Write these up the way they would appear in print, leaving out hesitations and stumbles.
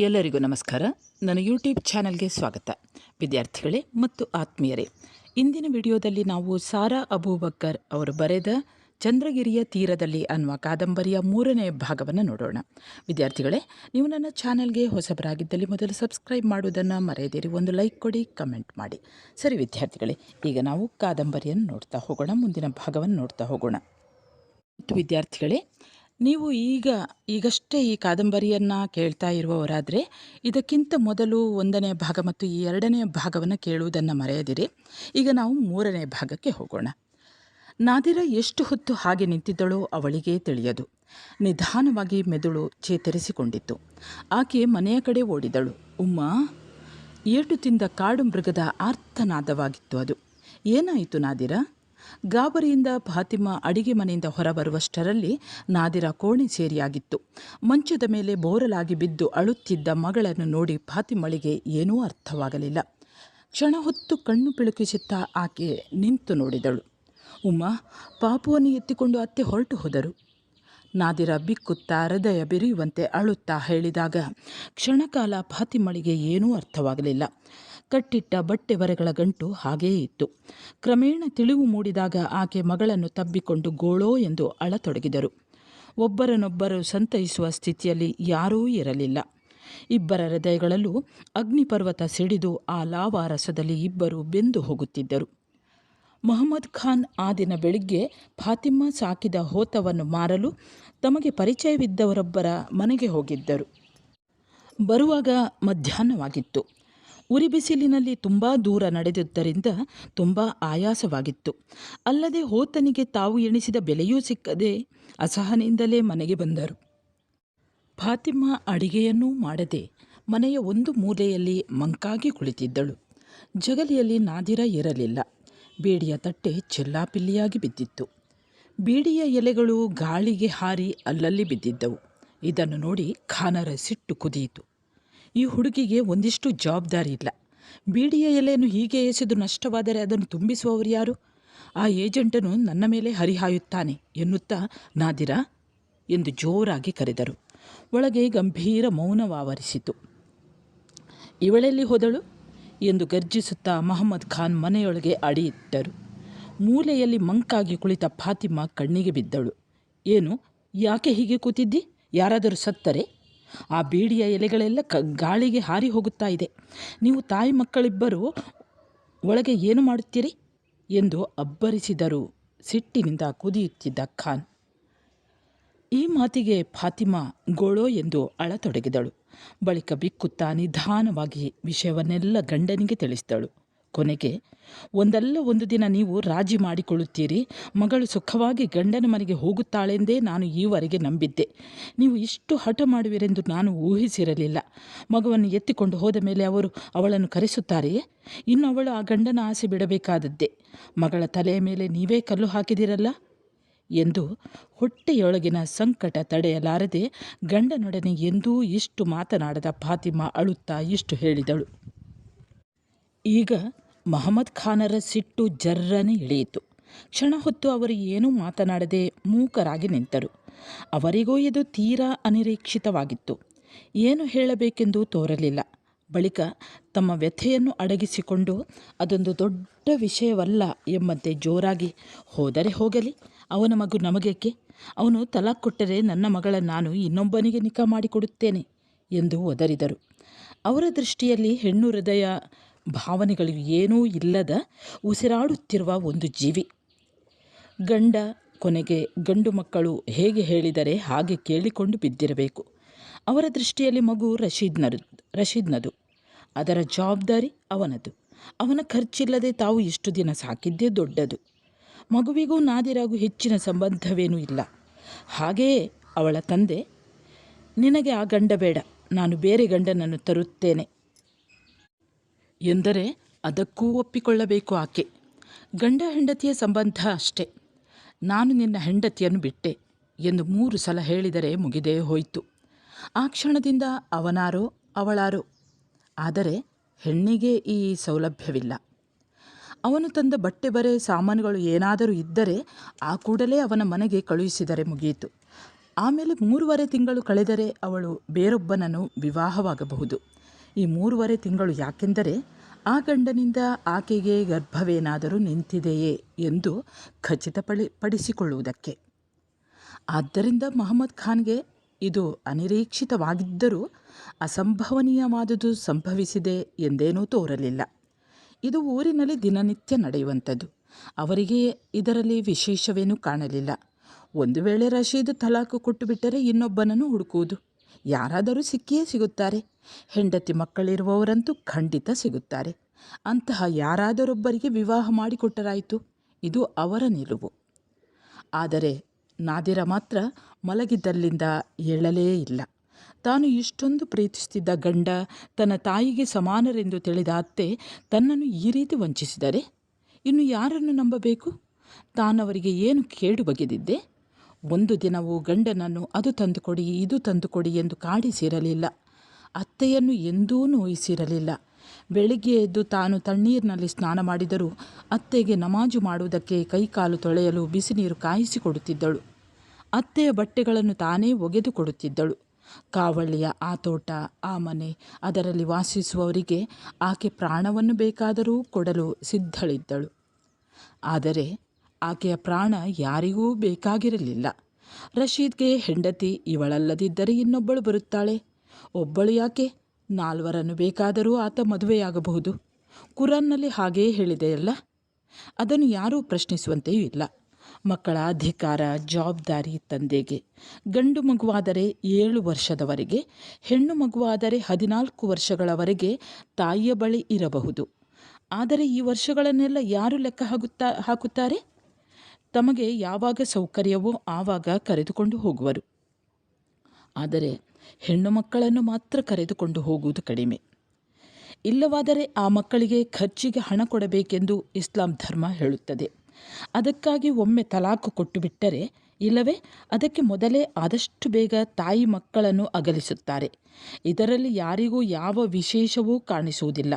ಎಲ್ಲರಿಗೂ ನಮಸ್ಕಾರ. ನನ್ನ ಯೂಟ್ಯೂಬ್ ಚಾನಲ್ಗೆ ಸ್ವಾಗತ. ವಿದ್ಯಾರ್ಥಿಗಳೇ ಮತ್ತು ಆತ್ಮೀಯರೇ, ಇಂದಿನ ವಿಡಿಯೋದಲ್ಲಿ ನಾವು ಸಾರಾ ಅಬೂಬಕ್ಕರ್ ಅವರು ಬರೆದ ಚಂದ್ರಗಿರಿಯ ತೀರದಲ್ಲಿ ಅನ್ನುವ ಕಾದಂಬರಿಯ 3ನೇ ಭಾಗವನ್ನು ನೋಡೋಣ. ವಿದ್ಯಾರ್ಥಿಗಳೇ, ನೀವು ನನ್ನ ಚಾನಲ್ಗೆ ಹೊಸಬರಾಗಿದ್ದಲ್ಲಿ ಮೊದಲು ಸಬ್ಸ್ಕ್ರೈಬ್ ಮಾಡುವುದನ್ನು ಮರೆಯದಿರಿ. ಒಂದು ಲೈಕ್ ಕೊಡಿ, ಕಮೆಂಟ್ ಮಾಡಿ. ಸರಿ ವಿದ್ಯಾರ್ಥಿಗಳೇ, ಈಗ ನಾವು ಕಾದಂಬರಿಯನ್ನು ನೋಡ್ತಾ ಹೋಗೋಣ, ಮುಂದಿನ ಭಾಗವನ್ನು ನೋಡ್ತಾ ಹೋಗೋಣ. ವಿದ್ಯಾರ್ಥಿಗಳೇ, ನೀವು ಈಗಷ್ಟೇ ಈ ಕಾದಂಬರಿಯನ್ನು ಕೇಳ್ತಾ ಇರುವವರಾದರೆ ಇದಕ್ಕಿಂತ ಮೊದಲು 1ನೇ ಭಾಗ ಮತ್ತು ಈ 2ನೇ ಭಾಗವನ್ನು ಕೇಳುವುದನ್ನು ಮರೆಯದಿರಿ. ಈಗ ನಾವು 3ನೇ ಭಾಗಕ್ಕೆ ಹೋಗೋಣ. ನಾದಿರಾ ಎಷ್ಟು ಹೊತ್ತು ಹಾಗೆ ನಿಂತಿದ್ದಳೋ ಅವಳಿಗೇ ತಿಳಿಯದು. ನಿಧಾನವಾಗಿ ಮೆದುಳು ಚೇತರಿಸಿಕೊಂಡಿತ್ತು. ಆಕೆ ಮನೆಯ ಕಡೆ ಓಡಿದಳು. ಉಮ್ಮ, ಏಟು ತಿಂದ ಕಾಡು ಮೃಗದ ಆರ್ತನಾದವಾಗಿತ್ತು ಅದು. ಏನಾಯಿತು ನಾದಿರಾ? ಗಾಬರಿಯಿಂದ ಫಾತಿಮಾ ಅಡಿಗೆ ಮನೆಯಿಂದ ಹೊರಬರುವಷ್ಟರಲ್ಲಿ ನಾದಿರಾ ಕೋಣೆ ಸೇರಿಯಾಗಿತ್ತು. ಮಂಚದ ಮೇಲೆ ಬೋರಲಾಗಿ ಬಿದ್ದು ಅಳುತ್ತಿದ್ದ ಮಗಳನ್ನು ನೋಡಿ ಫಾತಿಮಳಿಗೆ ಏನೂ ಅರ್ಥವಾಗಲಿಲ್ಲ. ಕ್ಷಣ ಹೊತ್ತು ಕಣ್ಣು ಪಿಳುಕಿಸುತ್ತಾ ಆಕೆ ನಿಂತು ನೋಡಿದಳು. ಉಮ್ಮ, ಪಾಪುವನ್ನು ಎತ್ತಿಕೊಂಡು ಅತ್ತೆ ಹೊರಟು ಹೋದರು. ನಾದಿರಾ ಬಿಕ್ಕುತ್ತಾ ಹೃದಯ ಬೆರೆಯುವಂತೆ ಅಳುತ್ತಾ ಹೇಳಿದಾಗ ಕ್ಷಣಕಾಲ ಫಾತಿಮಳಿಗೆ ಏನೂ ಅರ್ಥವಾಗಲಿಲ್ಲ. ಕಟ್ಟಿಟ್ಟ ಬಟ್ಟೆ ಬರೆಗಳ ಗಂಟು ಹಾಗೇ ಇತ್ತು. ಕ್ರಮೇಣ ತಿಳಿವು ಮೂಡಿದಾಗ ಆಕೆ ಮಗಳನ್ನು ತಬ್ಬಿಕೊಂಡು ಗೋಳೋ ಎಂದು ಅಳತೊಡಗಿದರು. ಒಬ್ಬರನ್ನೊಬ್ಬರು ಸಂತೈಸುವ ಸ್ಥಿತಿಯಲ್ಲಿ ಯಾರೂ ಇರಲಿಲ್ಲ. ಇಬ್ಬರ ಹೃದಯಗಳಲ್ಲೂ ಅಗ್ನಿಪರ್ವತ ಸಿಡಿದು ಆ ಲಾವಾರಸದಲ್ಲಿ ಇಬ್ಬರು ಬೆಂದು ಹೋಗುತ್ತಿದ್ದರು. ಮೊಹಮ್ಮದ್ ಖಾನ್ ಆ ದಿನ ಬೆಳಿಗ್ಗೆ ಫಾತಿಮಾ ಸಾಕಿದ ಹೋತವನ್ನು ಮಾರಲು ತಮಗೆ ಪರಿಚಯವಿದ್ದವರೊಬ್ಬರ ಮನೆಗೆ ಹೋಗಿದ್ದರು. ಬರುವಾಗ ಮಧ್ಯಾಹ್ನವಾಗಿತ್ತು. ಉರಿ ಬಿಸಿಲಿನಲ್ಲಿ ತುಂಬ ದೂರ ನಡೆದಿದ್ದರಿಂದ ತುಂಬ ಆಯಾಸವಾಗಿತ್ತು. ಅಲ್ಲದೆ ಹೋತನಿಗೆ ತಾವು ಎಣಿಸಿದ ಬೆಲೆಯೂ ಸಿಕ್ಕದೆ ಅಸಹನೆಯಿಂದಲೇ ಮನೆಗೆ ಬಂದರು. ಫಾತಿಮಾ ಅಡಿಗೆಯನ್ನೂ ಮಾಡದೆ ಮನೆಯ ಒಂದು ಮೂಲೆಯಲ್ಲಿ ಮಂಕಾಗಿ ಕುಳಿತಿದ್ದಳು. ಜಗಲಿಯಲ್ಲಿ ನಾದಿರಾ ಇರಲಿಲ್ಲ. ಬೀಡಿಯ ತಟ್ಟೆ ಚೆಲ್ಲಾಪಿಲ್ಲಿಯಾಗಿ ಬಿದ್ದಿತ್ತು. ಬೀಡಿಯ ಎಲೆಗಳು ಗಾಳಿಗೆ ಹಾರಿ ಅಲ್ಲಲ್ಲಿ ಬಿದ್ದಿದ್ದವು. ಇದನ್ನು ನೋಡಿ ಖಾನರ ಸಿಟ್ಟು ಕುದಿಯಿತು. ಈ ಹುಡುಗಿಗೆ ಒಂದಿಷ್ಟು ಜವಾಬ್ದಾರಿ ಇಲ್ಲ. ಬೀಡಿಯ ಎಲೆಯನ್ನು ಹೀಗೆ ಎಸೆದು ನಷ್ಟವಾದರೆ ಅದನ್ನು ತುಂಬಿಸುವವರು ಯಾರು? ಆ ಏಜೆಂಟನು ನನ್ನ ಮೇಲೆ ಹರಿಹಾಯುತ್ತಾನೆ ಎನ್ನುತ್ತಾ ನಾದಿರಾ ಎಂದು ಜೋರಾಗಿ ಕರೆದರು. ಒಳಗೆ ಗಂಭೀರ ಮೌನವಾವರಿಸಿತು. ಇವಳೆಲ್ಲಿ ಹೋದಳು ಎಂದು ಗರ್ಜಿಸುತ್ತಾ ಮೊಹಮ್ಮದ್ ಖಾನ್ ಮನೆಯೊಳಗೆ ಅಡಿಯಿಟ್ಟರು. ಮೂಲೆಯಲ್ಲಿ ಮಂಕಾಗಿ ಕುಳಿತ ಫಾತಿಮಾ ಕಣ್ಣಿಗೆ ಬಿದ್ದಳು. ಏನು, ಯಾಕೆ ಹೀಗೆ ಕೂತಿದ್ದಿ? ಯಾರಾದರೂ ಸತ್ತರೆ? ಆ ಬೀಡಿಯ ಎಲೆಗಳೆಲ್ಲ ಗಾಳಿಗೆ ಹಾರಿ ಹೋಗುತ್ತಾ ಇದೆ. ನೀವು ತಾಯಿ ಮಕ್ಕಳಿಬ್ಬರು ಒಳಗೆ ಏನು ಮಾಡುತ್ತೀರಿ ಎಂದು ಅಬ್ಬರಿಸಿದರು ಸಿಟ್ಟಿನಿಂದ ಕುದಿಯುತ್ತಿದ್ದ ಖಾನ್. ಈ ಮಾತಿಗೆ ಫಾತಿಮಾ ಗೋಳೋ ಎಂದು ಅಳತೊಡಗಿದಳು. ಬಳಿಕ ಬಿಕ್ಕುತ್ತಾ ನಿಧಾನವಾಗಿ ವಿಷಯವನ್ನೆಲ್ಲ ಗಂಡನಿಗೆ ತಿಳಿಸಿದಳು. ಕೊನೆಗೆ, ಒಂದಲ್ಲ ಒಂದು ದಿನ ನೀವು ರಾಜಿ ಮಾಡಿಕೊಳ್ಳುತ್ತೀರಿ. ಮಗಳು ಸುಖವಾಗಿ ಗಂಡನ ಮನೆಗೆ ಹೋಗುತ್ತಾಳೆಂದೇ ನಾನು ಈವರೆಗೆ ನಂಬಿದ್ದೆ. ನೀವು ಇಷ್ಟು ಹಠ ಮಾಡುವಿರೆಂದು ನಾನು ಊಹಿಸಿರಲಿಲ್ಲ. ಮಗುವನ್ನು ಎತ್ತಿಕೊಂಡು ಹೋದ ಮೇಲೆ ಅವರು ಅವಳನ್ನು ಕರೆಸುತ್ತಾರೆಯೇ? ಇನ್ನು ಅವಳು ಆ ಗಂಡನ ಆಸೆ ಬಿಡಬೇಕಾದದ್ದೇ. ಮಗಳ ತಲೆಯ ಮೇಲೆ ನೀವೇ ಕಲ್ಲು ಹಾಕಿದಿರಲ್ಲ ಎಂದು ಹೊಟ್ಟೆಯೊಳಗಿನ ಸಂಕಟ ತಡೆಯಲಾರದೆ ಗಂಡನೊಡನೆ ಎಂದೂ ಇಷ್ಟು ಮಾತನಾಡದ ಫಾತಿಮಾ ಅಳುತ್ತಾ ಇಷ್ಟು ಹೇಳಿದಳು. ಈಗ ಮೊಹಮ್ಮದ್ ಖಾನರ ಸಿಟ್ಟು ಜರ್ರನೆ ಇಳಿಯಿತು. ಕ್ಷಣ ಹೊತ್ತು ಅವರು ಏನೂ ಮಾತನಾಡದೆ ಮೂಕರಾಗಿ ನಿಂತರು. ಅವರಿಗೂ ಇದು ತೀರಾ ಅನಿರೀಕ್ಷಿತವಾಗಿತ್ತು. ಏನು ಹೇಳಬೇಕೆಂದು ತೋರಲಿಲ್ಲ. ಬಳಿಕ ತಮ್ಮ ವ್ಯಥೆಯನ್ನು ಅಡಗಿಸಿಕೊಂಡು ಅದೊಂದು ದೊಡ್ಡ ವಿಷಯವಲ್ಲ ಎಂಬಂತೆ ಜೋರಾಗಿ, ಹೋದರೆ ಹೋಗಲಿ, ಅವನ ಮಗು ನಮಗೇಕೆ? ಅವನು ತಲಾಕ್ ಕೊಟ್ಟರೆ ನನ್ನ ಮಗಳನ್ನು ನಾನು ಇನ್ನೊಬ್ಬನಿಗೆ ನಿಖಾ ಮಾಡಿಕೊಡುತ್ತೇನೆ ಎಂದು ಒದರಿದರು. ಅವರ ದೃಷ್ಟಿಯಲ್ಲಿ ಹೆಣ್ಣು ಹೃದಯ ಭಾವನೆಗಳು ಏನೂ ಇಲ್ಲದ ಉಸಿರಾಡುತ್ತಿರುವ ಒಂದು ಜೀವಿ. ಗಂಡ, ಕೊನೆಗೆ ಗಂಡು ಮಕ್ಕಳು ಹೇಗೆ ಹೇಳಿದರೆ ಹಾಗೆ ಕೇಳಿಕೊಂಡು ಬಿದ್ದಿರಬೇಕು. ಅವರ ದೃಷ್ಟಿಯಲ್ಲಿ ಮಗು ರಶೀದ್ನದು. ಅದರ ಜವಾಬ್ದಾರಿ ಅವನದು. ಅವನ ಖರ್ಚಿಲ್ಲದೆ ತಾವು ಇಷ್ಟು ದಿನ ಸಾಕಿದ್ದೇ ದೊಡ್ಡದು. ಮಗುವಿಗೂ ನಾದಿರಾಗೂ ಹೆಚ್ಚಿನ ಸಂಬಂಧವೇನೂ ಇಲ್ಲ. ಹಾಗೆಯೇ ಅವಳ ತಂದೆ, ನಿನಗೆ ಆ ಗಂಡ ಬೇಡ, ನಾನು ಬೇರೆ ಗಂಡನನ್ನು ತರುತ್ತೇನೆ ಎಂದರೆ ಅದಕ್ಕೂ ಒಪ್ಪಿಕೊಳ್ಳಬೇಕು ಆಕೆ. ಗಂಡ ಹೆಂಡತಿಯ ಸಂಬಂಧ ಅಷ್ಟೇ. ನಾನು ನಿನ್ನ ಹೆಂಡತಿಯನ್ನು ಬಿಟ್ಟೆ ಎಂದು 3 ಸಲ ಹೇಳಿದರೆ ಮುಗಿದೇ ಹೋಯಿತು. ಆ ಕ್ಷಣದಿಂದ ಅವನಾರೋ ಅವಳಾರೋ. ಆದರೆ ಹೆಣ್ಣಿಗೆ ಈ ಸೌಲಭ್ಯವಿಲ್ಲ. ಅವನು ತಂದ ಬಟ್ಟೆ ಬರೆ ಸಾಮಾನುಗಳು ಏನಾದರೂ ಇದ್ದರೆ ಆ ಕೂಡಲೇ ಅವನ ಮನೆಗೆ ಕಳುಹಿಸಿದರೆ ಮುಗಿಯಿತು. ಆಮೇಲೆ 3.5 ತಿಂಗಳು ಕಳೆದರೆ ಅವಳು ಬೇರೊಬ್ಬನನ್ನು ವಿವಾಹವಾಗಬಹುದು. ಈ 3.5 ತಿಂಗಳು ಯಾಕೆಂದರೆ ಆ ಗಂಡನಿಂದ ಆಕೆಗೆ ಗರ್ಭವೇನಾದರೂ ನಿಂತಿದೆಯೇ ಎಂದು ಖಚಿತಪಡಿಸಿಕೊಳ್ಳುವುದಕ್ಕೆ. ಆದ್ದರಿಂದ ಮಹಮ್ಮದ್ ಖಾನ್ಗೆ ಇದು ಅನಿರೀಕ್ಷಿತವಾಗಿದ್ದರೂ ಅಸಂಭವನೀಯವಾದುದು ಸಂಭವಿಸಿದೆ ಎಂದೇನೂ ತೋರಲಿಲ್ಲ. ಇದು ಊರಿನಲ್ಲಿ ದಿನನಿತ್ಯ ನಡೆಯುವಂಥದ್ದು. ಅವರಿಗೆ ಇದರಲ್ಲಿ ವಿಶೇಷವೇನೂ ಕಾಣಲಿಲ್ಲ. ಒಂದು ವೇಳೆ ರಶೀದ್ ತಲಾಖು ಕೊಟ್ಟು ಬಿಟ್ಟರೆ ಇನ್ನೊಬ್ಬನನ್ನು ಹುಡುಕುವುದು. ಯಾರಾದರೂ ಸಿಕ್ಕಿಯೇ ಸಿಗುತ್ತಾರೆ. ಹೆಂಡತಿ ಮಕ್ಕಳಿರುವವರಂತೂ ಖಂಡಿತ ಸಿಗುತ್ತಾರೆ. ಅಂತಹ ಯಾರಾದರೊಬ್ಬರಿಗೆ ವಿವಾಹ ಮಾಡಿಕೊಟ್ಟರಾಯಿತು. ಇದು ಅವರ ನಿಲುವು. ಆದರೆ ನಾದಿರ ಮಾತ್ರ ಮಲಗಿದ್ದಲ್ಲಿಂದ ಏಳಲೇ ಇಲ್ಲ. ತಾನು ಇಷ್ಟೊಂದು ಪ್ರೀತಿಸುತ್ತಿದ್ದ ಗಂಡ, ತನ್ನ ತಾಯಿಗೆ ಸಮಾನರೆಂದು ತಿಳಿದ ಅತ್ತೆ ತನ್ನನ್ನು ಈ ರೀತಿ ವಂಚಿಸಿದರೆ ಇನ್ನು ಯಾರನ್ನು ನಂಬಬೇಕು? ತಾನವರಿಗೆ ಏನು ಕೇಡು ಬಗೆದಿದ್ದೆ? ಒಂದು ದಿನವೂ ಗಂಡನನ್ನು ಅದು ತಂದುಕೊಡಿ, ಇದು ತಂದುಕೊಡಿ ಎಂದು ಕಾಡಿಸಿರಲಿಲ್ಲ. ಅತ್ತೆಯನ್ನು ಎಂದೂ ನೋಯಿಸಿರಲಿಲ್ಲ. ಬೆಳಿಗ್ಗೆ ಎದ್ದು ತಾನು ತಣ್ಣೀರಿನಲ್ಲಿ ಸ್ನಾನ ಮಾಡಿದರೂ ಅತ್ತೆಗೆ ನಮಾಜು ಮಾಡುವುದಕ್ಕೆ ಕೈಕಾಲು ತೊಳೆಯಲು ಬಿಸಿ ನೀರು ಕಾಯಿಸಿಕೊಡುತ್ತಿದ್ದಳು. ಅತ್ತೆಯ ಬಟ್ಟೆಗಳನ್ನು ತಾನೇ ಒಗೆದು ಕೊಡುತ್ತಿದ್ದಳು. ಕಾವಳ್ಳಿಯ ಆ ತೋಟ, ಆ ಮನೆ, ಅದರಲ್ಲಿ ವಾಸಿಸುವವರಿಗೆ ಆಕೆ ಪ್ರಾಣವನ್ನು ಬೇಕಾದರೂ ಕೊಡಲು ಸಿದ್ಧಳಿದ್ದಳು. ಆದರೆ ಆಕೆಯ ಪ್ರಾಣ ಯಾರಿಗೂ ಬೇಕಾಗಿರಲಿಲ್ಲ. ರಶೀದ್ಗೆ ಹೆಂಡತಿ ಇವಳಲ್ಲದಿದ್ದರೆ ಇನ್ನೊಬ್ಬಳು ಬರುತ್ತಾಳೆ. ಒಬ್ಬಳು ಯಾಕೆ, 4 ಬೇಕಾದರೂ ಆತ ಮದುವೆಯಾಗಬಹುದು. ಕುರಾನ್ನಲ್ಲಿ ಹಾಗೇ ಹೇಳಿದೆಯಲ್ಲ. ಅದನ್ನು ಯಾರೂ ಪ್ರಶ್ನಿಸುವಂತೆಯೂ ಇಲ್ಲ. ಮಕ್ಕಳ ಅಧಿಕಾರ, ಜವಾಬ್ದಾರಿ ತಂದೆಗೆ. ಗಂಡು ಮಗುವಾದರೆ 7 ವರ್ಷದವರೆಗೆ, ಹೆಣ್ಣು ಮಗುವಾದರೆ 14 ವರ್ಷಗಳವರೆಗೆ ತಾಯಿಯ ಬಳಿ ಇರಬಹುದು. ಆದರೆ ಈ ವರ್ಷಗಳನ್ನೆಲ್ಲ ಯಾರು ಲೆಕ್ಕ ಹಾಕುತ್ತಾರೆ? ತಮಗೆ ಯಾವಾಗ ಸೌಕರ್ಯವೋ ಆವಾಗ ಕರೆದುಕೊಂಡು ಹೋಗುವರು. ಆದರೆ ಹೆಣ್ಣು ಮಕ್ಕಳನ್ನು ಮಾತ್ರ ಕರೆದುಕೊಂಡು ಹೋಗುವುದು ಕಡಿಮೆ. ಇಲ್ಲವಾದರೆ ಆ ಮಕ್ಕಳಿಗೆ ಖರ್ಚಿಗೆ ಹಣ ಕೊಡಬೇಕೆಂದು ಇಸ್ಲಾಂ ಧರ್ಮ ಹೇಳುತ್ತದೆ. ಅದಕ್ಕಾಗಿ ಒಮ್ಮೆ ತಲಾಖು ಕೊಟ್ಟು ಬಿಟ್ಟರೆ, ಇಲ್ಲವೇ ಅದಕ್ಕೆ ಮೊದಲೇ ಆದಷ್ಟು ಬೇಗ ತಾಯಿ ಮಕ್ಕಳನ್ನು ಅಗಲಿಸುತ್ತಾರೆ. ಇದರಲ್ಲಿ ಯಾರಿಗೂ ಯಾವ ವಿಶೇಷವೂ ಕಾಣಿಸುವುದಿಲ್ಲ.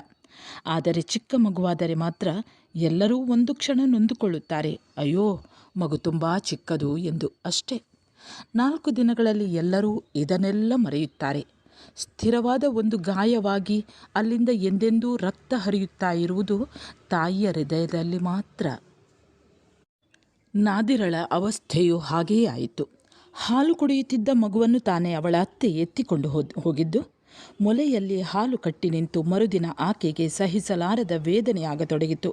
ಆದರೆ ಚಿಕ್ಕ ಮಗುವಾದರೆ ಮಾತ್ರ ಎಲ್ಲರೂ ಒಂದು ಕ್ಷಣ ನೊಂದುಕೊಳ್ಳುತ್ತಾರೆ. ಅಯ್ಯೋ, ಮಗು ತುಂಬ ಚಿಕ್ಕದು ಎಂದು ಅಷ್ಟೇ. 4 ದಿನಗಳಲ್ಲಿ ಎಲ್ಲರೂ ಇದನ್ನೆಲ್ಲ ಮರೆಯುತ್ತಾರೆ. ಸ್ಥಿರವಾದ ಒಂದು ಗಾಯವಾಗಿ ಅಲ್ಲಿಂದ ಎಂದೆಂದೂ ರಕ್ತ ಹರಿಯುತ್ತಾ ಇರುವುದು ತಾಯಿಯ ಹೃದಯದಲ್ಲಿ ಮಾತ್ರ. ನಾದಿರಳ ಅವಸ್ಥೆಯು ಹಾಗೆಯೇ ಆಯಿತು. ಹಾಲು ಕುಡಿಯುತ್ತಿದ್ದ ಮಗುವನ್ನು ತಾನೇ ಅವಳ ಅತ್ತೆ ಎತ್ತಿಕೊಂಡು ಹೋಗಿದ್ದು. ಮೊಲೆಯಲ್ಲಿ ಹಾಲು ಕಟ್ಟಿ ನಿಂತು ಮರುದಿನ ಆಕೆಗೆ ಸಹಿಸಲಾರದ ವೇದನೆಯಾಗತೊಡಗಿತು.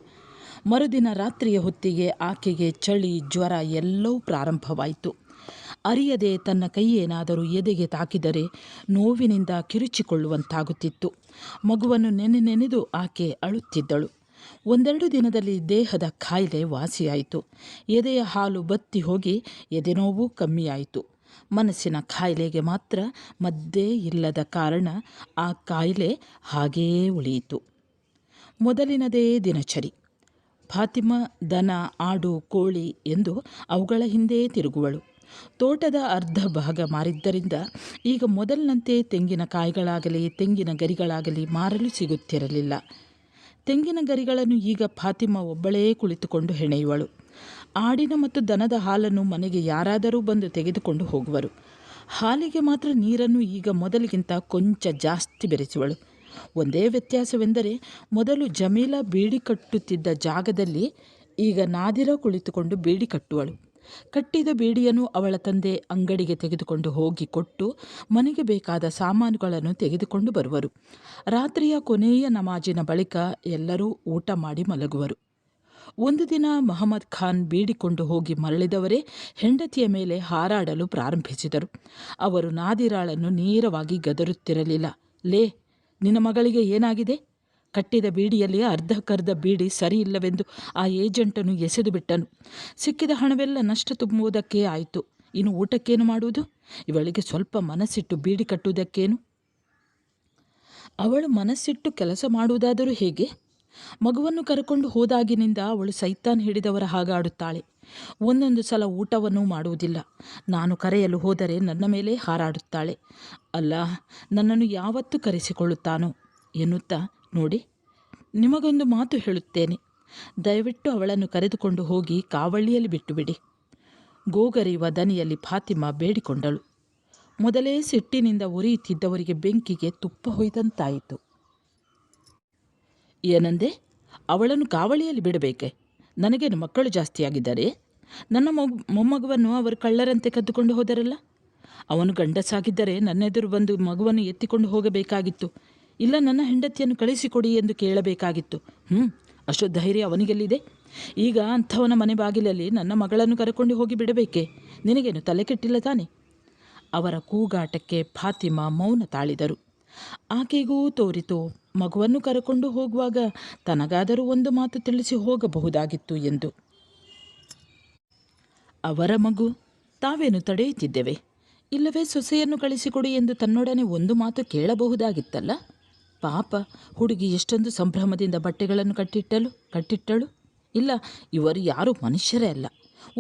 ಮರುದಿನ ರಾತ್ರಿಯ ಹೊತ್ತಿಗೆ ಆಕೆಗೆ ಚಳಿ, ಜ್ವರ ಎಲ್ಲವೂ ಪ್ರಾರಂಭವಾಯಿತು. ಅರಿಯದೆ ತನ್ನ ಕೈ ಏನಾದರೂ ಎದೆಗೆ ತಾಕಿದರೆ ನೋವಿನಿಂದ ಕಿರುಚಿಕೊಳ್ಳುವಂತಾಗುತ್ತಿತ್ತು. ಮಗುವನ್ನು ನೆನೆದು ಆಕೆ ಅಳುತ್ತಿದ್ದಳು. 1-2 ದಿನದಲ್ಲಿ ದೇಹದ ಕಾಯಿಲೆ ವಾಸಿಯಾಯಿತು. ಎದೆಯ ಹಾಲು ಬತ್ತಿ ಹೋಗಿ ಎದೆನೋವು ಕಮ್ಮಿಯಾಯಿತು. ಮನಸ್ಸಿನ ಕಾಯಿಲೆಗೆ ಮಾತ್ರ ಮದ್ದೇ ಇಲ್ಲದ ಕಾರಣ ಆ ಕಾಯಿಲೆ ಹಾಗೆಯೇ ಉಳಿಯಿತು. ಮೊದಲಿನದೇ ದಿನಚರಿ. ಫಾತಿಮಾ ದನ, ಆಡು, ಕೋಳಿ ಎಂದು ಅವುಗಳ ಹಿಂದೆ ತಿರುಗುವಳು. ತೋಟದ ಅರ್ಧ ಭಾಗ ಮಾರಿದ್ದರಿಂದ ಈಗ ಮೊದಲಿನಂತೆ ತೆಂಗಿನಕಾಯಿಗಳಾಗಲಿ ತೆಂಗಿನ ಗರಿಗಳಾಗಲಿ ಮಾರಲು ಸಿಗುತ್ತಿರಲಿಲ್ಲ. ತೆಂಗಿನ ಗರಿಗಳನ್ನು ಈಗ ಫಾತಿಮಾ ಒಬ್ಬಳೇ ಕುಳಿತುಕೊಂಡು ಹೆಣೆಯುವಳು. ಆಡಿನ ಮತ್ತು ದನದ ಹಾಲನ್ನು ಮನೆಗೆ ಯಾರಾದರೂ ಬಂದು ತೆಗೆದುಕೊಂಡು ಹೋಗುವರು. ಹಾಲಿಗೆ ಮಾತ್ರ ನೀರನ್ನು ಈಗ ಮೊದಲಿಗಿಂತ ಕೊಂಚ ಜಾಸ್ತಿ ಬೆರೆಸುವಳು. ಒಂದೇ ವ್ಯತ್ಯಾಸವೆಂದರೆ, ಮೊದಲು ಜಮೀಲಾ ಬೀಡಿ ಕಟ್ಟುತ್ತಿದ್ದ ಜಾಗದಲ್ಲಿ ಈಗ ನಾದಿರ ಕುಳಿತುಕೊಂಡು ಬೀಡಿ ಕಟ್ಟುವಳು. ಕಟ್ಟಿದ ಬೀಡಿಯನ್ನು ಅವಳ ತಂದೆ ಅಂಗಡಿಗೆ ತೆಗೆದುಕೊಂಡು ಹೋಗಿ ಕೊಟ್ಟು ಮನೆಗೆ ಬೇಕಾದ ಸಾಮಾನುಗಳನ್ನು ತೆಗೆದುಕೊಂಡು ಬರುವರು. ರಾತ್ರಿಯ ಕೊನೆಯ ನಮಾಜಿನ ಬಳಿಕ ಎಲ್ಲರೂ ಊಟ ಮಾಡಿ ಮಲಗುವರು. ಒಂದು ದಿನ ಮಹಮ್ಮದ್ ಖಾನ್ ಬೀಡಿಕೊಂಡು ಹೋಗಿ ಮರಳಿದವರೇ ಹೆಂಡತಿಯ ಮೇಲೆ ಹಾರಾಡಲು ಪ್ರಾರಂಭಿಸಿದರು. ಅವರು ನಾದಿರಾಳನ್ನು ನೇರವಾಗಿ ಗದರುತ್ತಿರಲಿಲ್ಲ. ಲೇ, ನಿನ್ನ ಮಗಳಿಗೆ ಏನಾಗಿದೆ? ಕಟ್ಟಿದ ಬೀಡಿಯಲ್ಲಿ ಅರ್ಧಕ್ಕರ್ಧ ಬೀಡಿ ಸರಿ ಇಲ್ಲವೆಂದು ಆ ಏಜೆಂಟನ್ನು ಎಸೆದು ಬಿಟ್ಟನು. ಸಿಕ್ಕಿದ ಹಣವೆಲ್ಲ ನಷ್ಟ ತುಂಬುವುದಕ್ಕೆ ಆಯಿತು. ಇನ್ನು ಊಟಕ್ಕೇನು ಮಾಡುವುದು? ಇವಳಿಗೆ ಸ್ವಲ್ಪ ಮನಸ್ಸಿಟ್ಟು ಬೀಡಿ ಕಟ್ಟುವುದಕ್ಕೇನು? ಅವಳು ಮನಸ್ಸಿಟ್ಟು ಕೆಲಸ ಮಾಡುವುದಾದರೂ ಹೇಗೆ? ಮಗುವನ್ನು ಕರೆಕೊಂಡು ಹೋದಾಗಿನಿಂದ ಅವಳು ಸೈತಾನ್ ಹಿಡಿದವರ ಹಾಗಾಡುತ್ತಾಳೆ. ಒಂದೊಂದು ಸಲ ಊಟವನ್ನೂ ಮಾಡುವುದಿಲ್ಲ. ನಾನು ಕರೆಯಲು ಹೋದರೆ ನನ್ನ ಮೇಲೆ ಹಾರಾಡುತ್ತಾಳೆ. ಅಲ್ಲ, ನನ್ನನ್ನು ಯಾವತ್ತೂ ಕರೆಸಿಕೊಳ್ಳುತ್ತಾನೋ ಎನ್ನುತ್ತಾ, ನೋಡಿ, ನಿಮಗೊಂದು ಮಾತು ಹೇಳುತ್ತೇನೆ. ದಯವಿಟ್ಟು ಅವಳನ್ನು ಕರೆದುಕೊಂಡು ಹೋಗಿ ಕಾವಳ್ಳಿಯಲ್ಲಿ ಬಿಟ್ಟುಬಿಡಿ. ಗೋಗರೆಯುವ ದನಿಯಲ್ಲಿ ಫಾತಿಮಾ ಬೇಡಿಕೊಂಡಳು. ಮೊದಲೇ ಸಿಟ್ಟಿನಿಂದ ಉರಿಯುತ್ತಿದ್ದವರಿಗೆ ಬೆಂಕಿಗೆ ತುಪ್ಪ ಹೊಯ್ದಂತಾಯಿತು. ಏನಂದೆ? ಅವಳನ್ನು ಕಾವಳಿಯಲ್ಲಿ ಬಿಡಬೇಕೆ? ನನಗೇನು ಮಕ್ಕಳು ಜಾಸ್ತಿಯಾಗಿದ್ದಾರೆ? ನನ್ನ ಮೊಮ್ಮಗುವನ್ನು ಅವರು ಕಳ್ಳರಂತೆ ಕದ್ದುಕೊಂಡು ಹೋದರಲ್ಲ. ಅವನು ಗಂಡಸಾಗಿದ್ದರೆ ನನ್ನೆದುರು ಬಂದು ಮಗುವನ್ನು ಎತ್ತಿಕೊಂಡು ಹೋಗಬೇಕಾಗಿತ್ತು. ಇಲ್ಲ ನನ್ನ ಹೆಂಡತಿಯನ್ನು ಕಳಿಸಿಕೊಡಿ ಎಂದು ಕೇಳಬೇಕಾಗಿತ್ತು. ಅಷ್ಟು ಧೈರ್ಯ ಅವನಿಗೆಲ್ಲಿದೆ? ಈಗ ಅಂಥವನ ಮನೆ ಬಾಗಿಲಲ್ಲಿ ನನ್ನ ಮಗಳನ್ನು ಕರೆಕೊಂಡು ಹೋಗಿ ಬಿಡಬೇಕೆ? ನಿನಗೇನು ತಲೆ ಕೆಟ್ಟಿಲ್ಲ ತಾನೆ? ಅವರ ಕೂಗಾಟಕ್ಕೆ ಫಾತಿಮಾ ಮೌನ ತಾಳಿದರು. ಆಕೆಗೂ ತೋರಿತು ಮಗುವನ್ನು ಕರೆಕೊಂಡು ಹೋಗುವಾಗ ತನಗಾದರೂ ಒಂದು ಮಾತು ತಿಳಿಸಿ ಹೋಗಬಹುದಾಗಿತ್ತು ಎಂದು. ಅವರ ಮಗು, ತಾವೇನು ತಡೆಯುತ್ತಿದ್ದೇವೆ? ಇಲ್ಲವೇ ಸೊಸೆಯನ್ನು ಕಳಿಸಿಕೊಡಿ ಎಂದು ತನ್ನೊಡನೆ ಒಂದು ಮಾತು ಕೇಳಬಹುದಾಗಿತ್ತಲ್ಲ. ಪಾಪ ಹುಡುಗಿ ಎಷ್ಟೊಂದು ಸಂಭ್ರಮದಿಂದ ಬಟ್ಟೆಗಳನ್ನು ಕಟ್ಟಿಟ್ಟಳು. ಇಲ್ಲ, ಇವರು ಯಾರೂ ಮನುಷ್ಯರೇ ಅಲ್ಲ.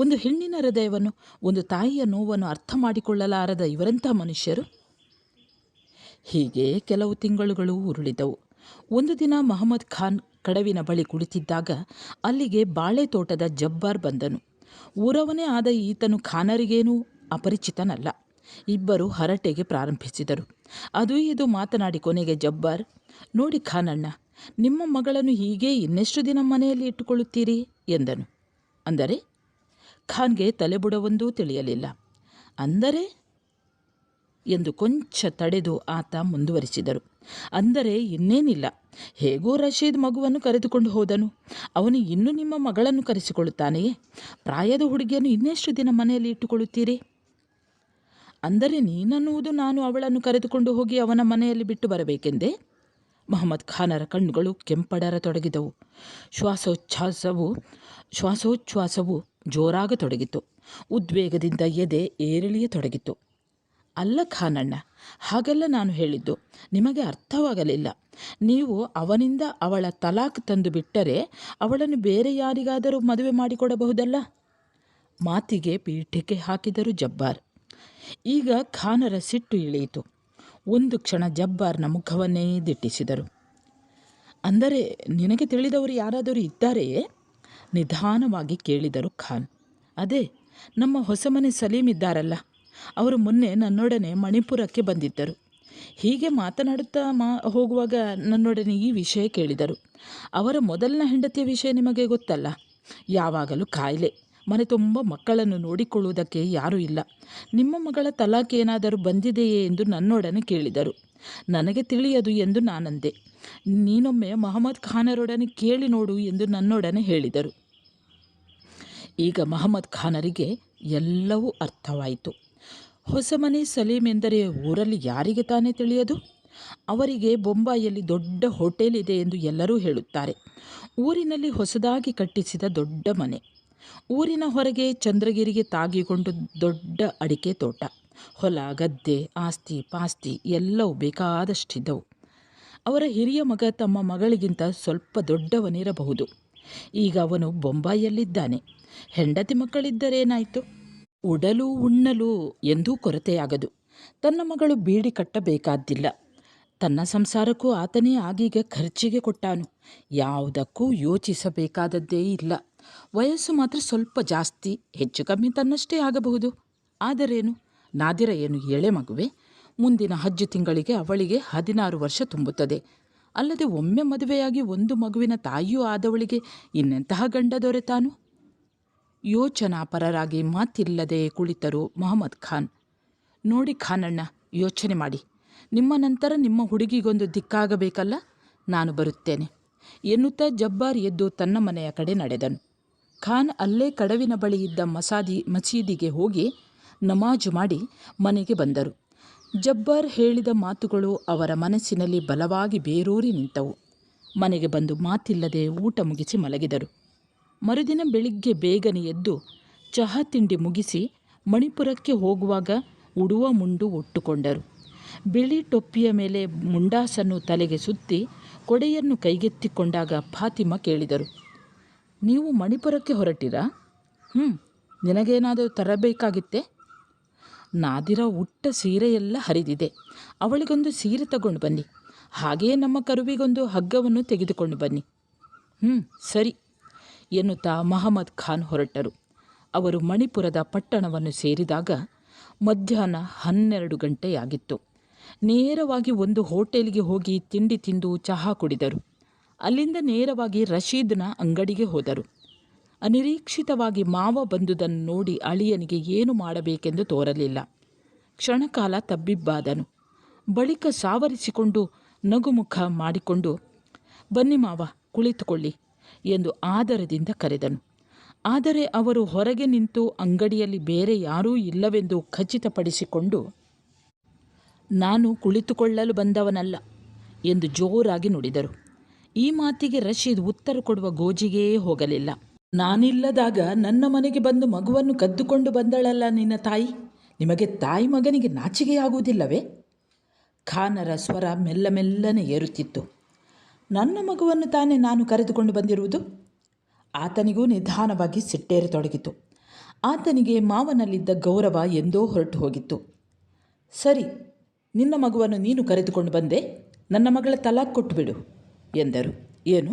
ಒಂದು ಹೆಣ್ಣಿನ ಹೃದಯವನ್ನು, ಒಂದು ತಾಯಿಯ ನೋವನ್ನು ಅರ್ಥ ಮಾಡಿಕೊಳ್ಳಲಾರದ ಇವರಂಥ ಮನುಷ್ಯರು. ಹೀಗೆ ಕೆಲವು ತಿಂಗಳುಗಳು ಉರುಳಿದವು. ಒಂದು ದಿನ ಮಹಮ್ಮದ್ ಖಾನ್ ಕಡವಿನ ಬಳಿ ಕುಳಿತಿದ್ದಾಗ ಅಲ್ಲಿಗೆ ಬಾಳೆ ತೋಟದ ಜಬ್ಬಾರ್ ಬಂದನು. ಊರವನೇ ಆದ ಈತನು ಖಾನರಿಗೇನೂ ಅಪರಿಚಿತನಲ್ಲ. ಇಬ್ಬರು ಹರಟೆಗೆ ಪ್ರಾರಂಭಿಸಿದರು. ಅದು ಇದು ಮಾತನಾಡಿ ಕೊನೆಗೆ ಜಬ್ಬಾರ್, ನೋಡಿ ಖಾನಣ್ಣ, ನಿಮ್ಮ ಮಗಳನ್ನು ಹೀಗೆ ಇನ್ನೆಷ್ಟು ದಿನ ಮನೆಯಲ್ಲಿ ಇಟ್ಟುಕೊಳ್ಳುತ್ತೀರಿ ಎಂದನು. ಅಂದರೆ? ಖಾನ್ಗೆ ತಲೆಬುಡವೊಂದೂ ತಿಳಿಯಲಿಲ್ಲ. ಅಂದರೆ ಎಂದು ಕೊಂಚ ತಡೆದು ಆತ ಮುಂದುವರಿಸಿದರು. ಅಂದರೆ ಇನ್ನೇನಿಲ್ಲ, ಹೇಗೋ ರಶೀದ್ ಮಗುವನ್ನು ಕರೆದುಕೊಂಡು ಹೋದನು. ಅವನು ಇನ್ನೂ ನಿಮ್ಮ ಮಗಳನ್ನು ಕರೆಸಿಕೊಳ್ಳುತ್ತಾನೆಯೇ? ಪ್ರಾಯದ ಹುಡುಗಿಯನ್ನು ಇನ್ನೆಷ್ಟು ದಿನ ಮನೆಯಲ್ಲಿ ಇಟ್ಟುಕೊಳ್ಳುತ್ತೀರಿ? ಅಂದರೆ ನೀನನ್ನುವುದು ನಾನು ಅವಳನ್ನು ಕರೆದುಕೊಂಡು ಹೋಗಿ ಅವನ ಮನೆಯಲ್ಲಿ ಬಿಟ್ಟು ಬರಬೇಕೆಂದೇ? ಮಹಮ್ಮದ್ ಖಾನರ ಕಣ್ಣುಗಳು ಕೆಂಪಡರತೊಡಗಿದವು. ಶ್ವಾಸೋಚ್ಛ್ವಾಸವು ಜೋರಾಗತೊಡಗಿತು. ಉದ್ವೇಗದಿಂದ ಎದೆ ಏರಿಳಿಯತೊಡಗಿತು. ಅಲ್ಲ ಖಾನಣ್ಣ, ಹಾಗಲ್ಲ ನಾನು ಹೇಳಿದ್ದು. ನಿಮಗೆ ಅರ್ಥವಾಗಲಿಲ್ಲ. ನೀವು ಅವನಿಂದ ಅವಳ ತಲಾಖ್ ತಂದು ಬಿಟ್ಟರೆ ಅವಳನ್ನು ಬೇರೆ ಯಾರಿಗಾದರೂ ಮದುವೆ ಮಾಡಿಕೊಡಬಹುದಲ್ಲ. ಮಾತಿಗೆ ಪೀಠಿಕೆ ಹಾಕಿದರು ಜಬ್ಬಾರ್. ಈಗ ಖಾನರ ಸಿಟ್ಟು ಇಳಿಯಿತು. ಒಂದು ಕ್ಷಣ ಜಬ್ಬಾರ್ನ ಮುಖವನ್ನೇ ದಿಟ್ಟಿಸಿದರು. ಅಂದರೆ ನಿನಗೆ ತಿಳಿದವರು ಯಾರಾದರೂ ಇದ್ದಾರೆಯೇ? ನಿಧಾನವಾಗಿ ಕೇಳಿದರು ಖಾನ್. ಅದೇ, ನಮ್ಮ ಹೊಸಮನೆ ಸಲೀಂ ಇದ್ದಾರಲ್ಲ, ಅವರು ಮೊನ್ನೆ ನನ್ನೊಡನೆ ಮಣಿಪುರಕ್ಕೆ ಬಂದಿದ್ದರು. ಹೀಗೆ ಮಾತನಾಡುತ್ತಾ ಹೋಗುವಾಗ ನನ್ನೊಡನೆ ಈ ವಿಷಯ ಕೇಳಿದರು. ಅವರ ಮೊದಲನ ಹೆಂಡತಿಯ ವಿಷಯ ನಿಮಗೆ ಗೊತ್ತಲ್ಲ. ಯಾವಾಗಲೂ ಕಾಯಿಲೆ, ಮನೆ ತುಂಬ ಮಕ್ಕಳನ್ನು ನೋಡಿಕೊಳ್ಳುವುದಕ್ಕೆ ಯಾರೂ ಇಲ್ಲ. ನಿಮ್ಮ ಮಗಳ ತಲಾಖ್ ಏನಾದರೂ ಬಂದಿದೆಯೇ ಎಂದು ನನ್ನೊಡನೆ ಕೇಳಿದರು. ನನಗೆ ತಿಳಿಯದು ಎಂದು ನಾನಂದೆ. ನೀನೊಮ್ಮೆ ಮಹಮ್ಮದ್ ಖಾನರೊಡನೆ ಕೇಳಿ ನೋಡು ಎಂದು ನನ್ನೊಡನೆ ಹೇಳಿದರು. ಈಗ ಮಹಮ್ಮದ್ ಖಾನರಿಗೆ ಎಲ್ಲವೂ ಅರ್ಥವಾಯಿತು. ಹೊಸಮನೆ ಸಲೀಂ ಎಂದರೆ ಊರಲ್ಲಿ ಯಾರಿಗೆ ತಾನೇ ತಿಳಿಯದು? ಅವರಿಗೆ ಬೊಂಬಾಯಿಯಲ್ಲಿ ದೊಡ್ಡ ಹೋಟೆಲ್ ಇದೆ ಎಂದು ಎಲ್ಲರೂ ಹೇಳುತ್ತಾರೆ. ಊರಿನಲ್ಲಿ ಹೊಸದಾಗಿ ಕಟ್ಟಿಸಿದ ದೊಡ್ಡ ಮನೆ. ಊರಿನ ಹೊರಗೆ ಚಂದ್ರಗಿರಿಗೆ ತಾಗಿಕೊಂಡು ದೊಡ್ಡ ಅಡಿಕೆ ತೋಟ, ಹೊಲ ಗದ್ದೆ, ಆಸ್ತಿ ಪಾಸ್ತಿ ಎಲ್ಲವೂ ಬೇಕಾದಷ್ಟಿದ್ದವು. ಅವರ ಹಿರಿಯ ಮಗ ತಮ್ಮ ಮಗಳಿಗಿಂತ ಸ್ವಲ್ಪ ದೊಡ್ಡವನಿರಬಹುದು. ಈಗ ಅವನು ಬೊಂಬಾಯಿಯಲ್ಲಿದ್ದಾನೆ. ಹೆಂಡತಿ ಮಕ್ಕಳಿದ್ದರೇನಾಯಿತು? ಉಡಲು ಉಣ್ಣಲು ಎಂದೂ ಕೊರತೆಯಾಗದು. ತನ್ನ ಮಗಳು ಬೀಡಿ ಕಟ್ಟಬೇಕಾದ್ದಿಲ್ಲ. ತನ್ನ ಸಂಸಾರಕ್ಕೂ ಆತನೇ ಆಗೀಗ ಖರ್ಚಿಗೆ ಕೊಟ್ಟಾನು. ಯಾವುದಕ್ಕೂ ಯೋಚಿಸಬೇಕಾದದ್ದೇ ಇಲ್ಲ. ವಯಸ್ಸು ಮಾತ್ರ ಸ್ವಲ್ಪ ಜಾಸ್ತಿ, ಹೆಚ್ಚು ಕಮ್ಮಿ ತನ್ನಷ್ಟೇ ಆಗಬಹುದು. ಆದರೇನು, ನಾದಿರ ಏನು ಎಳೆ ಮಗುವೆ? ಮುಂದಿನ ಹಜ್ಜು ತಿಂಗಳಿಗೆ ಅವಳಿಗೆ 16 ವರ್ಷ ತುಂಬುತ್ತದೆ. ಅಲ್ಲದೆ ಒಮ್ಮೆ ಮದುವೆಯಾಗಿ ಒಂದು ಮಗುವಿನ ತಾಯಿಯೂ ಆದವಳಿಗೆ ಇನ್ನೆಂತಹ ಗಂಡ ದೊರೆತಾನು? ಯೋಚನಾಪರರಾಗಿ ಮಾತಿಲ್ಲದೆ ಕುಳಿತರು ಮಹಮ್ಮದ್ ಖಾನ್. ನೋಡಿ ಖಾನಣ್ಣ, ಯೋಚನೆ ಮಾಡಿ. ನಿಮ್ಮ ನಂತರ ನಿಮ್ಮ ಹುಡುಗಿಗೊಂದು ದಿಕ್ಕಾಗಬೇಕಲ್ಲ. ನಾನು ಬರುತ್ತೇನೆ ಎನ್ನುತ್ತಾ ಜಬ್ಬಾರ್ ಎದ್ದು ತನ್ನ ಮನೆಯ ಕಡೆ ನಡೆದನು. ಖಾನ್ ಅಲ್ಲೇ ಕಡವಿನ ಬಳಿ ಇದ್ದ ಮಸೀದಿಗೆ ಹೋಗಿ ನಮಾಜು ಮಾಡಿ ಮನೆಗೆ ಬಂದರು. ಜಬ್ಬಾರ್ ಹೇಳಿದ ಮಾತುಗಳು ಅವರ ಮನಸ್ಸಿನಲ್ಲಿ ಬಲವಾಗಿ ಬೇರೂರಿ ನಿಂತವು. ಮನೆಗೆ ಬಂದು ಮಾತಿಲ್ಲದೆ ಊಟ ಮುಗಿಸಿ ಮಲಗಿದರು. ಮರುದಿನ ಬೆಳಿಗ್ಗೆ ಬೇಗನೆ ಎದ್ದು ಚಹಾ ತಿಂಡಿ ಮುಗಿಸಿ ಮಣಿಪುರಕ್ಕೆ ಹೋಗುವಾಗ ಉಡುವ ಮುಂಡು ಉಟ್ಟುಕೊಂಡರು. ಬಿಳಿ ಟೊಪ್ಪಿಯ ಮೇಲೆ ಮುಂಡಾಸನ್ನು ತಲೆಗೆ ಸುತ್ತಿ ಕೊಡೆಯನ್ನು ಕೈಗೆತ್ತಿಕೊಂಡಾಗ ಫಾತಿಮಾ ಕೇಳಿದರು, ನೀವು ಮಣಿಪುರಕ್ಕೆ ಹೊರಟಿರಾ? ನಿನಗೇನಾದರೂ ತರಬೇಕಾಗಿತ್ತೆ? ನಾದಿರ ಉಟ್ಟ ಸೀರೆಯೆಲ್ಲ ಹರಿದಿದೆ. ಅವಳಿಗೊಂದು ಸೀರೆ ತಗೊಂಡು ಬನ್ನಿ. ಹಾಗೆಯೇ ನಮ್ಮ ಕರುವಿಗೊಂದು ಹಗ್ಗವನ್ನು ತೆಗೆದುಕೊಂಡು ಬನ್ನಿ. ಸರಿ ಎನ್ನುತ್ತಾ ಮಹಮ್ಮದ್ ಖಾನ್ ಹೊರಟರು. ಅವರು ಮಣಿಪುರದ ಪಟ್ಟಣವನ್ನು ಸೇರಿದಾಗ ಮಧ್ಯಾಹ್ನ 12 ಗಂಟೆಯಾಗಿತ್ತು. ನೇರವಾಗಿ ಒಂದು ಹೋಟೆಲ್ಗೆ ಹೋಗಿ ತಿಂಡಿ ತಿಂದು ಚಹಾ ಕುಡಿದರು. ಅಲ್ಲಿಂದ ನೇರವಾಗಿ ರಶೀದ್ನ ಅಂಗಡಿಗೆ ಹೋದರು. ಅನಿರೀಕ್ಷಿತವಾಗಿ ಮಾವ ಬಂದುದನ್ನು ನೋಡಿ ಅಳಿಯನಿಗೆ ಏನು ಮಾಡಬೇಕೆಂದು ತೋರಲಿಲ್ಲ. ಕ್ಷಣಕಾಲ ತಬ್ಬಿಬ್ಬಾದನು. ಬಳಿಕ ಸಾವರಿಸಿಕೊಂಡು ನಗುಮುಖ ಮಾಡಿಕೊಂಡು, ಬನ್ನಿ ಮಾವ, ಕುಳಿತುಕೊಳ್ಳಿ ಎಂದು ಆದರದಿಂದ ಕರೆದನು. ಆದರೆ ಅವರು ಹೊರಗೆ ನಿಂತು ಅಂಗಡಿಯಲ್ಲಿ ಬೇರೆ ಯಾರೂ ಇಲ್ಲವೆಂದು ಖಚಿತಪಡಿಸಿಕೊಂಡು, ನಾನು ಕುಳಿತುಕೊಳ್ಳಲು ಬಂದವನಲ್ಲ ಎಂದು ಜೋರಾಗಿ ನುಡಿದರು. ಈ ಮಾತಿಗೆ ರಶೀದ್ ಉತ್ತರ ಕೊಡುವ ಗೋಜಿಗೇ ಹೋಗಲಿಲ್ಲ. ನಾನಿಲ್ಲದಾಗ ನನ್ನ ಮನೆಗೆ ಬಂದು ಮಗುವನ್ನು ಕದ್ದುಕೊಂಡು ಬಂದಳಲ್ಲ ನಿನ್ನ ತಾಯಿ. ನಿಮಗೆ ತಾಯಿ ಮಗನಿಗೆ ನಾಚಿಕೆಯಾಗುವುದಿಲ್ಲವೇ? ಖಾನರ ಸ್ವರ ಮೆಲ್ಲನೆ ಏರುತ್ತಿತ್ತು. ನನ್ನ ಮಗುವನ್ನು ತಾನೇ ನಾನು ಕರೆದುಕೊಂಡು ಬಂದಿರುವುದು? ಆತನಿಗೂ ನಿಧಾನವಾಗಿ ಸಿಟ್ಟೇರತೊಡಗಿತು. ಆತನಿಗೆ ಮಾವನಲ್ಲಿದ್ದ ಗೌರವ ಎಂದೋ ಹೊರಟು ಹೋಗಿತ್ತು. ಸರಿ, ನಿನ್ನ ಮಗುವನ್ನು ನೀನು ಕರೆದುಕೊಂಡು ಬಂದೆ, ನನ್ನ ಮಗಳ ತಲಾಖ್ ಕೊಟ್ಟುಬಿಡು ಎಂದರು. ಏನು?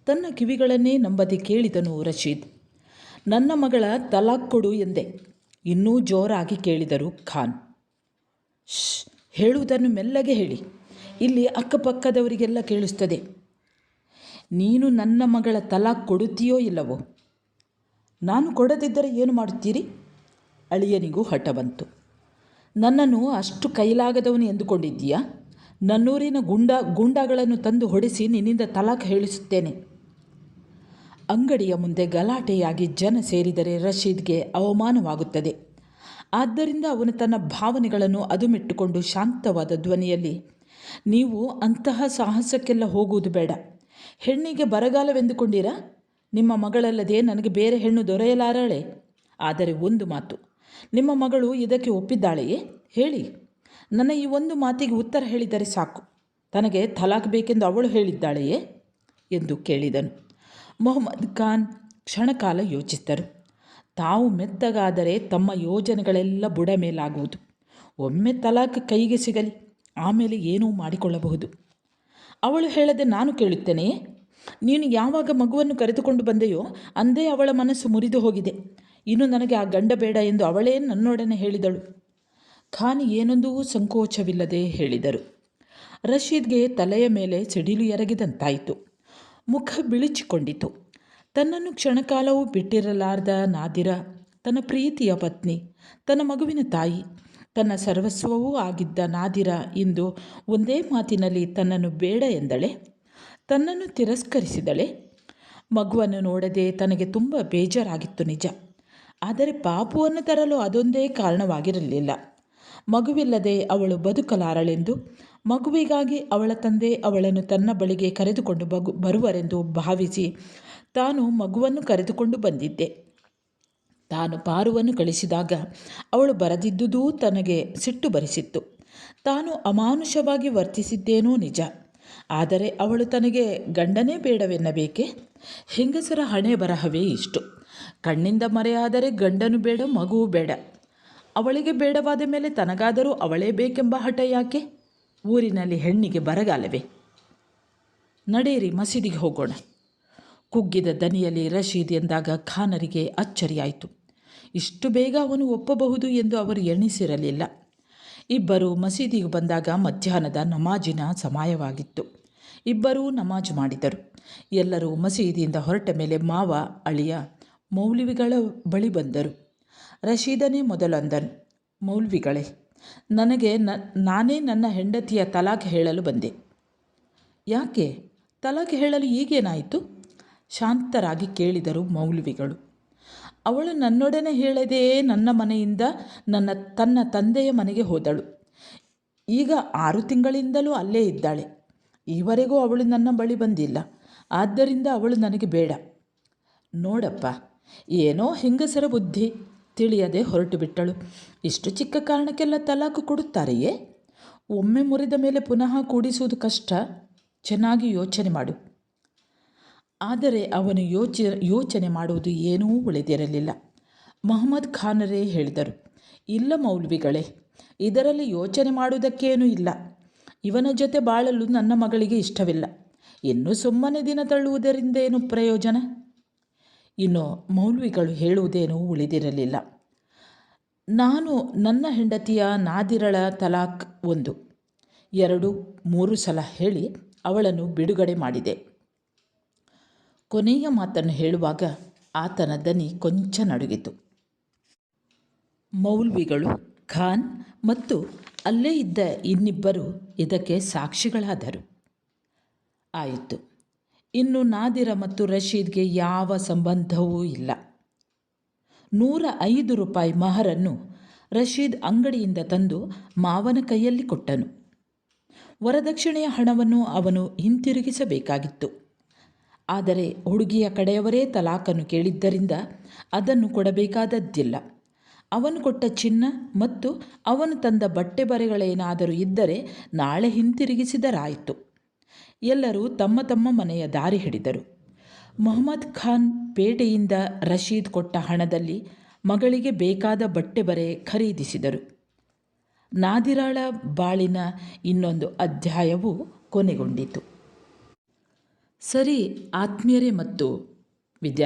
ತನ್ನ ಕಿವಿಗಳನ್ನೇ ನಂಬದೆ ಕೇಳಿದನು ರಶೀದ್. ನನ್ನ ಮಗಳ ತಲಾಖ್ ಕೊಡು ಎಂದೆ. ಇನ್ನೂ ಜೋರಾಗಿ ಕೇಳಿದರು ಖಾನ್. ಹೇಳುವುದನ್ನು ಮೆಲ್ಲಗೆ ಹೇಳಿ, ಇಲ್ಲಿ ಅಕ್ಕಪಕ್ಕದವರಿಗೆಲ್ಲ ಕೇಳಿಸ್ತದೆ. ನೀನು ನನ್ನ ಮಗಳ ತಲಾಖ್ ಕೊಡುತ್ತೀಯೋ ಇಲ್ಲವೋ? ನಾನು ಕೊಡದಿದ್ದರೆ ಏನು ಮಾಡುತ್ತೀರಿ? ಅಳಿಯನಿಗೂ ಹಠ ಬಂತು. ನನ್ನನ್ನು ಅಷ್ಟು ಕೈಲಾಗದವನು ಎಂದುಕೊಂಡಿದ್ದೀಯಾ? ನನ್ನೂರಿನ ಗೂಂಡಾಗಳನ್ನು ತಂದು ಹೊಡೆಸಿ ನಿನ್ನಿಂದ ತಲಾಖ್ ಹೇಳಿಸುತ್ತೇನೆ. ಅಂಗಡಿಯ ಮುಂದೆ ಗಲಾಟೆಯಾಗಿ ಜನ ಸೇರಿದರೆ ರಶೀದ್ಗೆ ಅವಮಾನವಾಗುತ್ತದೆ. ಆದ್ದರಿಂದ ಅವನು ತನ್ನ ಭಾವನೆಗಳನ್ನು ಅದುಮಿಟ್ಟುಕೊಂಡು ಶಾಂತವಾದ ಧ್ವನಿಯಲ್ಲಿ, ನೀವು ಅಂತಹ ಸಾಹಸಕ್ಕೆಲ್ಲ ಹೋಗುವುದು ಬೇಡ. ಹೆಣ್ಣಿಗೆ ಬರಗಾಲವೆಂದುಕೊಂಡಿರಾ? ನಿಮ್ಮ ಮಗಳಲ್ಲದೆ ನನಗೆ ಬೇರೆ ಹೆಣ್ಣು ದೊರೆಯಲಾರಳೆ. ಆದರೆ ಒಂದು ಮಾತು, ನಿಮ್ಮ ಮಗಳು ಇದಕ್ಕೆ ಒಪ್ಪಿದ್ದಾಳೆಯೇ? ಹೇಳಿ. ನನ್ನ ಈ ಒಂದು ಮಾತಿಗೆ ಉತ್ತರ ಹೇಳಿದರೆ ಸಾಕು. ತನಗೆ ತಲಾಖ್ ಬೇಕೆಂದು ಅವಳು ಹೇಳಿದ್ದಾಳೆಯೇ ಎಂದು ಕೇಳಿದನು. ಮೊಹಮ್ಮದ್ ಖಾನ್ ಕ್ಷಣಕಾಲ ಯೋಚಿಸಿದರು. ತಾವು ಮೆತ್ತಗಾದರೆ ತಮ್ಮ ಯೋಜನೆಗಳೆಲ್ಲ ಬುಡ ಮೇಲಾಗುವುದು. ಒಮ್ಮೆ ತಲಾಖ್ ಕೈಗೆ ಸಿಗಲಿ, ಆಮೇಲೆ ಏನೂ ಮಾಡಿಕೊಳ್ಳಬಹುದು. ಅವಳು ಹೇಳದೆ ನಾನು ಕೇಳುತ್ತೇನೆಯೇ? ನೀನು ಯಾವಾಗ ಮಗುವನ್ನು ಕರೆದುಕೊಂಡು ಬಂದೆಯೋ ಅಂದೇ ಅವಳ ಮನಸ್ಸು ಮುರಿದು ಹೋಗಿದೆ. ಇನ್ನು ನನಗೆ ಆ ಗಂಡ ಬೇಡ ಎಂದು ಅವಳೇ ನನ್ನೊಡನೆ ಹೇಳಿದಳು. ಖಾನ್ ಏನೊಂದೂ ಸಂಕೋಚವಿಲ್ಲದೆ ಹೇಳಿದರು. ರಶೀದ್ಗೆ ತಲೆಯ ಮೇಲೆ ಸಿಡಿಲು ಎರಗಿದಂತಾಯಿತು. ಮುಖ ಬಿಳಿಚಿಕೊಂಡಿತು. ತನ್ನನ್ನು ಕ್ಷಣಕಾಲವೂ ಬಿಟ್ಟಿರಲಾರ್ದ ನಾದಿರ, ತನ್ನ ಪ್ರೀತಿಯ ಪತ್ನಿ, ತನ್ನ ಮಗುವಿನ ತಾಯಿ, ತನ್ನ ಸರ್ವಸ್ವವೂ ಆಗಿದ್ದ ನಾದಿರ ಇಂದು ಒಂದೇ ಮಾತಿನಲ್ಲಿ ತನ್ನನ್ನು ಬೇಡ ಎಂದಳೆ, ತನ್ನನ್ನು ತಿರಸ್ಕರಿಸಿದಳೆ. ಮಗುವನ್ನು ನೋಡದೆ ತನಗೆ ತುಂಬ ಬೇಜಾರಾಗಿತ್ತು ನಿಜ. ಆದರೆ ಪಾಪುವನ್ನು ತರಲು ಅದೊಂದೇ ಕಾರಣವಾಗಿರಲಿಲ್ಲ. ಮಗುವಿಲ್ಲದೆ ಅವಳು ಬದುಕಲಾರಳೆಂದು, ಮಗುವಿಗಾಗಿ ಅವಳ ತಂದೆ ಅವಳನ್ನು ತನ್ನ ಬಳಿಗೆ ಕರೆದುಕೊಂಡು ಬರುವರೆಂದು ಭಾವಿಸಿ ತಾನು ಮಗುವನ್ನು ಕರೆದುಕೊಂಡು ಬಂದಿದ್ದೆ. ತಾನು ಪಾರುವನ್ನು ಕಳಿಸಿದಾಗ ಅವಳು ಬರದಿದ್ದುದೂ ತನಗೆ ಸಿಟ್ಟು ಬರಿಸಿತ್ತು. ತಾನು ಅಮಾನುಷವಾಗಿ ವರ್ತಿಸಿದ್ದೇನೋ ನಿಜ. ಆದರೆ ಅವಳು ತನಗೆ ಗಂಡನೇ ಬೇಡವೆನ್ನಬೇಕೆ? ಹೆಂಗಸರ ಹಣೆ ಬರಹವೇ ಇಷ್ಟು. ಕಣ್ಣಿಂದ ಮರೆಯಾದರೆ ಗಂಡನು ಬೇಡ, ಮಗುವು ಬೇಡ. ಅವಳಿಗೆ ಬೇಡವಾದ ಮೇಲೆ ತನಗಾದರೂ ಅವಳೇ ಬೇಕೆಂಬ ಹಠ ಯಾಕೆ? ಊರಿನಲ್ಲಿ ಹೆಣ್ಣಿಗೆ ಬರಗಾಲವೇ? ನಡೆಯಿರಿ, ಮಸೀದಿಗೆ ಹೋಗೋಣ. ಕುಗ್ಗಿದ ದನಿಯಲ್ಲಿ ರಶೀದ್ ಎಂದಾಗ ಖಾನರಿಗೆ ಅಚ್ಚರಿಯಾಯಿತು. ಇಷ್ಟು ಬೇಗ ಅವನು ಒಪ್ಪಬಹುದು ಎಂದು ಅವರು ಎಣಿಸಿರಲಿಲ್ಲ. ಇಬ್ಬರೂ ಮಸೀದಿಗೆ ಬಂದಾಗ ಮಧ್ಯಾಹ್ನದ ನಮಾಜಿನ ಸಮಯವಾಗಿತ್ತು. ಇಬ್ಬರೂ ನಮಾಜ್ ಮಾಡಿದರು. ಎಲ್ಲರೂ ಮಸೀದಿಯಿಂದ ಹೊರಟ ಮೇಲೆ ಮಾವ, ಅಳಿಯ ಮೌಲ್ವಿಗಳ ಬಳಿ ಬಂದರು. ರಶೀದನೇ ಮೊದಲಂದನು, ಮೌಲ್ವಿಗಳೇ, ನಾನೇ ನನ್ನ ಹೆಂಡತಿಯ ತಲಾಖ್ ಹೇಳಲು ಬಂದೆ. ಯಾಕೆ? ತಲಾಖ್ ಹೇಳಲು ಈಗೇನಾಯಿತು? ಶಾಂತರಾಗಿ ಕೇಳಿದರು ಮೌಲ್ವಿಗಳು. ಅವಳು ನನ್ನೊಡನೆ ಹೇಳದೇ ನನ್ನ ಮನೆಯಿಂದ ತನ್ನ ತಂದೆಯ ಮನೆಗೆ ಹೋದಳು. ಈಗ 6 ತಿಂಗಳಿಂದಲೂ ಅಲ್ಲೇ ಇದ್ದಾಳೆ. ಈವರೆಗೂ ಅವಳು ನನ್ನ ಬಳಿ ಬಂದಿಲ್ಲ. ಆದ್ದರಿಂದ ಅವಳು ನನಗೆ ಬೇಡ. ನೋಡಪ್ಪ, ಏನೋ ಹೆಂಗಸರ ಬುದ್ಧಿ, ತಿಳಿಯದೆ ಹೊರಟು ಬಿಟ್ಟಳು. ಇಷ್ಟು ಚಿಕ್ಕ ಕಾರಣಕ್ಕೆಲ್ಲ ತಲಾಖು ಕೊಡುತ್ತಾರೆಯೇ? ಒಮ್ಮೆ ಮುರಿದ ಮೇಲೆ ಪುನಃ ಕೂಡಿಸುವುದು ಕಷ್ಟ. ಚೆನ್ನಾಗಿ ಯೋಚನೆ ಮಾಡು. ಆದರೆ ಅವನು ಯೋಚನೆ ಮಾಡುವುದು ಏನೂ ಉಳಿದಿರಲಿಲ್ಲ. ಮೊಹಮ್ಮದ್ ಖಾನರೇ ಹೇಳಿದರು, ಇಲ್ಲ ಮೌಲ್ವಿಗಳೇ, ಇದರಲ್ಲಿ ಯೋಚನೆ ಮಾಡುವುದಕ್ಕೇನೂ ಇಲ್ಲ. ಇವನ ಜೊತೆ ಬಾಳಲು ನನ್ನ ಮಗಳಿಗೆ ಇಷ್ಟವಿಲ್ಲ. ಇನ್ನು ಸುಮ್ಮನೆ ದಿನ ತಳ್ಳುವುದರಿಂದೇನು ಪ್ರಯೋಜನ? ಇನ್ನು ಮೌಲ್ವಿಗಳು ಹೇಳುವುದೇನೂ ಉಳಿದಿರಲಿಲ್ಲ. ನಾನು ನನ್ನ ಹೆಂಡತಿಯ ನಾದಿರಳ ತಲಾಕ್ 1, 2, 3 ಸಲ ಹೇಳಿ ಅವಳನ್ನು ಬಿಡುಗಡೆ ಮಾಡಿದೆ. ಕೊನೆಯ ಮಾತನ್ನು ಹೇಳುವಾಗ ಆತನ ದನಿ ಕೊಂಚ ನಡುಗಿತು. ಮೌಲ್ವಿಗಳು, ಖಾನ್ ಮತ್ತು ಅಲ್ಲೇ ಇದ್ದ ಇನ್ನಿಬ್ಬರು ಇದಕ್ಕೆ ಸಾಕ್ಷಿಗಳಾದರು. ಆಯಿತು, ಇನ್ನು ನಾದಿರ ಮತ್ತು ರಶೀದ್ಗೆ ಯಾವ ಸಂಬಂಧವೂ ಇಲ್ಲ. 105 ರೂಪಾಯಿ ಮಹರನ್ನು ರಶೀದ್ ಅಂಗಡಿಯಿಂದ ತಂದು ಮಾವನ ಕೈಯಲ್ಲಿ ಕೊಟ್ಟನು. ವರದಕ್ಷಿಣೆಯ ಹಣವನ್ನು ಅವನು ಹಿಂತಿರುಗಿಸಬೇಕಾಗಿತ್ತು. ಆದರೆ ಹುಡುಗಿಯ ಕಡೆಯವರೇ ತಲಾಖನ್ನು ಕೇಳಿದ್ದರಿಂದ ಅದನ್ನು ಕೊಡಬೇಕಾದದ್ದಿಲ್ಲ. ಅವನು ಕೊಟ್ಟ ಚಿನ್ನ ಮತ್ತು ಅವನು ತಂದ ಬಟ್ಟೆ ಬರೆಗಳೇನಾದರೂ ಇದ್ದರೆ ನಾಳೆ ಹಿಂತಿರುಗಿಸಿದರಾಯಿತು. ಎಲ್ಲರೂ ತಮ್ಮ ತಮ್ಮ ಮನೆಯ ದಾರಿ ಹಿಡಿದರು. ಮೊಹಮ್ಮದ್ ಖಾನ್ ಪೇಟೆಯಿಂದ ರಶೀದ್ ಕೊಟ್ಟ ಹಣದಲ್ಲಿ ಮಗಳಿಗೆ ಬೇಕಾದ ಬಟ್ಟೆ ಬರೆ ಖರೀದಿಸಿದರು. ನಾದಿರಾಳ ಬಾಳಿನ ಇನ್ನೊಂದು ಅಧ್ಯಾಯವು ಕೊನೆಗೊಂಡಿತು. ಸರಿ ಆತ್ಮೀಯರೇ ಮತ್ತು